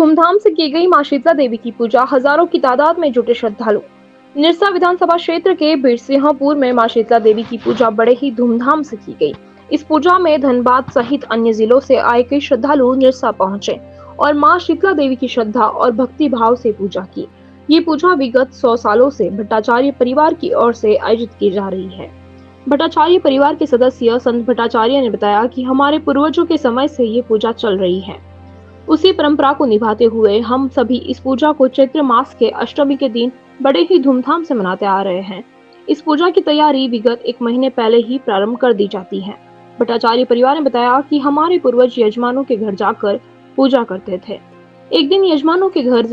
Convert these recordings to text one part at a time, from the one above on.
धूमधाम से की गई मां शीतला देवी की पूजा, हजारों की तादाद में जुटे श्रद्धालु। निरसा विधानसभा क्षेत्र के बिरसिंहपुर में मां शीतला देवी की पूजा बड़े ही धूमधाम से की गई। इस पूजा में धनबाद सहित अन्य जिलों से आए कई श्रद्धालु निरसा पहुंचे और मां शीतला देवी की श्रद्धा और भक्ति भाव से पूजा की। ये पूजा विगत 100 सालों से भट्टाचार्य परिवार की ओर से आयोजित की जा रही है। भट्टाचार्य परिवार के सदस्य संत भट्टाचार्य ने बताया कि हमारे पूर्वजों के समय से ये पूजा चल रही है। उसी परंपरा को निभाते हुए हम सभी इस पूजा को चैत्र मास के अष्टमी के दिन बड़े ही धूमधाम से मनाते आ रहे हैं। इस पूजा की तैयारी विगत 1 महीने पहले ही प्रारंभ कर दी जाती है। भट्टाचार्य परिवार ने बताया कि हमारे पूर्वज यजमानों के घर जाकर पूजा करते थे। एक दिन यजमानों के घर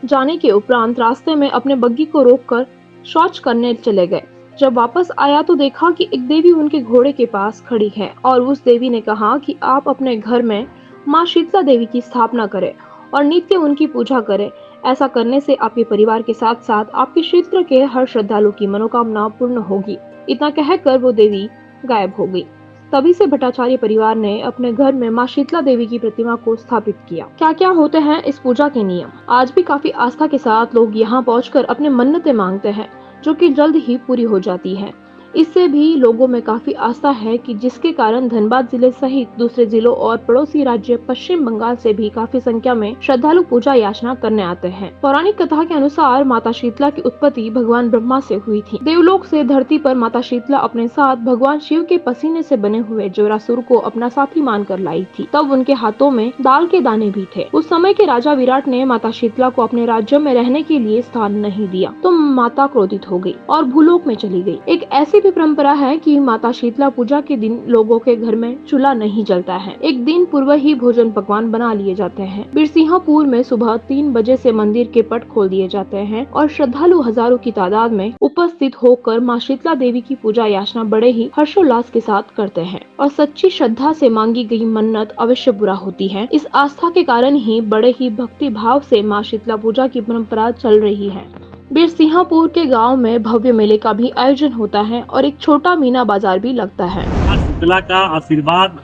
जाने के उपरांत रास्ते में अपने बग्गी को रोककर शौच करने चले गए। जब वापस आया तो देखा कि एक देवी उनके घोड़े के पास खड़ी है और उस देवी ने कहा कि आप अपने घर में मां शीतला देवी की स्थापना करें और नित्य उनकी पूजा करें। ऐसा करने से आपके परिवार के साथ साथ आपके क्षेत्र के हर श्रद्धालु की मनोकामना पूर्ण होगी। इतना कहकर वो देवी गायब हो गई। तभी से भट्टाचार्य परिवार ने अपने घर में मां शीतला देवी की प्रतिमा को स्थापित किया। क्या क्या होते हैं इस पूजा के नियम? आज भी काफी आस्था के साथ लोग यहाँ पहुँचकर अपने मन्नतें मांगते हैं, जो कि जल्द ही पूरी हो जाती है। इससे भी लोगों में काफी आस्था है कि जिसके कारण धनबाद जिले सहित दूसरे जिलों और पड़ोसी राज्य पश्चिम बंगाल से भी काफी संख्या में श्रद्धालु पूजा याचना करने आते हैं। पौराणिक कथा के अनुसार माता शीतला की उत्पत्ति भगवान ब्रह्मा से हुई थी। देवलोक से धरती पर माता शीतला अपने साथ भगवान शिव के पसीने से बने हुए जोरासुर को अपना साथी मानकर लाई थी। तब उनके हाथों में दाल के दाने भी थे। उस समय के राजा विराट ने माता शीतला को अपने राज्य में रहने के लिए स्थान नहीं दिया तो माता क्रोधित हो गई और भूलोक में चली गई। एक ऐसी भी परंपरा है कि माता शीतला पूजा के दिन लोगों के घर में चूल्हा नहीं जलता है। एक दिन पूर्व ही भोजन पकवान बना लिए जाते हैं। बिरसिंहपुर में सुबह 3 बजे से मंदिर के पट खोल दिए जाते हैं और श्रद्धालु हजारों की तादाद में उपस्थित होकर मां शीतला देवी की पूजा याचना बड़े ही हर्षोल्लास के साथ करते हैं और सच्ची श्रद्धा से मांगी गई मन्नत अवश्य पूरा होती है। इस आस्था के कारण ही बड़े ही भक्ति भाव से मां शीतला पूजा की परंपरा चल रही है। बिरसिंहपुर के गांव में भव्य मेले का भी आयोजन होता है और एक छोटा मीना बाजार भी लगता है। शीतला का आशीर्वाद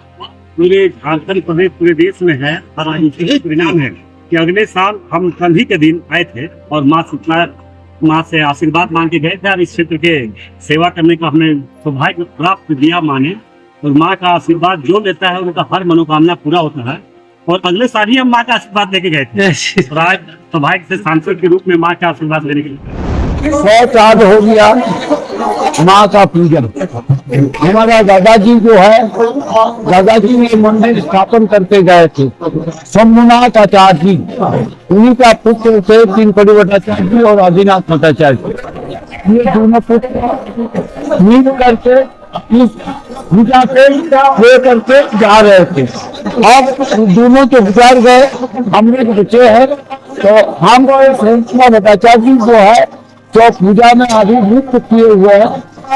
पूरे झारखंड प्रदेश पूरे देश में है और यही परिणाम है कि अगले साल हम कल ही के दिन आए थे और माँ शीतला माँ से आशीर्वाद मांग के गए थे और इस क्षेत्र के सेवा करने का हमें सौभाग्य प्राप्त दिया माँ ने। और माँ का आशीर्वाद जो लेता है उनका हर मनोकामना पूरा होता है और अगले साल ही हम माँ का आशीर्वाद लेके गए थे और आज सौभाग्य से सांसद के रूप में माँ का आशीर्वाद लेने के लिए 100 साल हो गया माँ का पूजन। हमारा दादाजी जो है, दादाजी ने मंदिर स्थापन करके गए थे। शंभुनाथ आचार्य जी, उन्हीं का पुत्र थे 3 कड़ी भट्टाचार्य जी और आदिनाथ भट्टाचार्य। ये दोनों पुत्र मिल करके इस पूजा के ले करके जा रहे थे। अब दोनों तो गुजर गए, हम लोग बचे हैं। तो हम भट्टाचार्य जी जो है तो पूजा में अभिभूत किए हुए हैं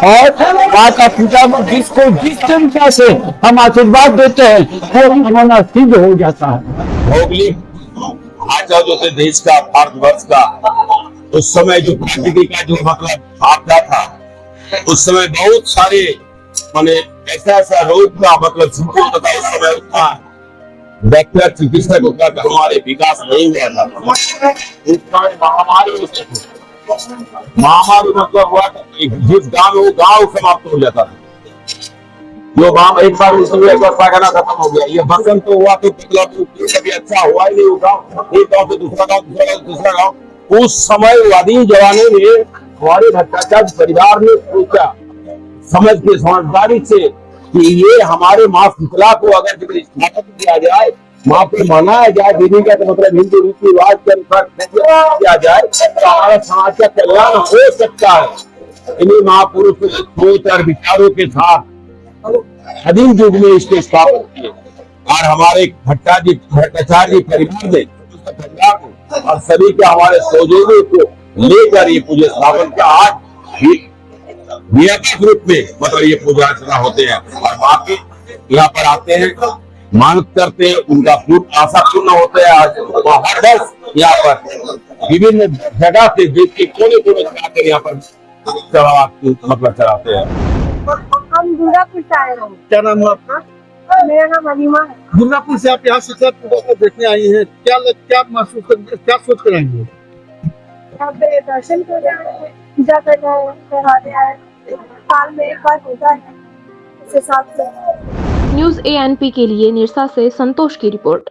और माँ का पूजा में जिसको जिस तरीका से हम आशीर्वाद देते हैं वो हमारा सिद्ध हो जाता है। भौगोलिक ढांचा जो थे देश का, भारतवर्ष का, उस समय जो प्रकृति का जो मतलब आपदा था, उस समय बहुत सारे माने ऐसा रोग का मतलब सिम्टम था। उस समय उतना डॉक्टर चिकित्सक उतना हमारे विकास नहीं हुआ था। इस समय महामारी मतलब हुआ जिस गांव में वो गांव समाप्त हो जाता था। जो गांव एक बार पैखाना खत्म हो गया, ये बसंत तो हुआ तो मतलब कभी अच्छा हुआ ही नहीं होगा। एक गांव से दूसरा गांव, दूसरा गांव, दूसरा गांव। उस समय आदिम जमाने में हमारे भट्टाचार्य परिवार ने सोचा समझ के समझदारी से कि ये हमारे माँ शीतला को अगर स्थापित किया जाए, माँ को मनाया जाए, दीदी का तो मतलब हिंदू रीति रिवाज के अनुसार किया जाए तो हमारा समाज का कल्याण हो सकता है। इन्हीं महापुरुष के सोच और विचारों के साथ आदिम युग में इसके स्थापना किए और हमारे भट्टाचार्य परिवार ने और सभी के हमारे सहयोगियों को लेकर ये पूजा स्थापन का आज नियत रूप में मतलब ये पूजा अर्चना होते हैं और माँ के यहाँ पर आते हैं, मानत करते हैं, उनका आशा पूर्ण होता है। आज हर वर्ष यहाँ पर विभिन्न जगह से देश के कोने कोने से आकर यहाँ पर मतलब चढ़ाते हैं। हम दुर्गापुर से आए हैं। क्या नाम है आपका? मेरा नाम अलीमा है। दुर्गापुर से आप यहाँ शीतला पूजा को देखने आई हैं, क्या महसूस कर, क्या सोच कर आई हैं? यहाँ पे दर्शन कर रहे हैं, पूजा कर रहे हैं, त्योहार आए साल में एक बार होता है, इस हिसाब से। न्यूज ANP के लिए निरसा से संतोष की रिपोर्ट।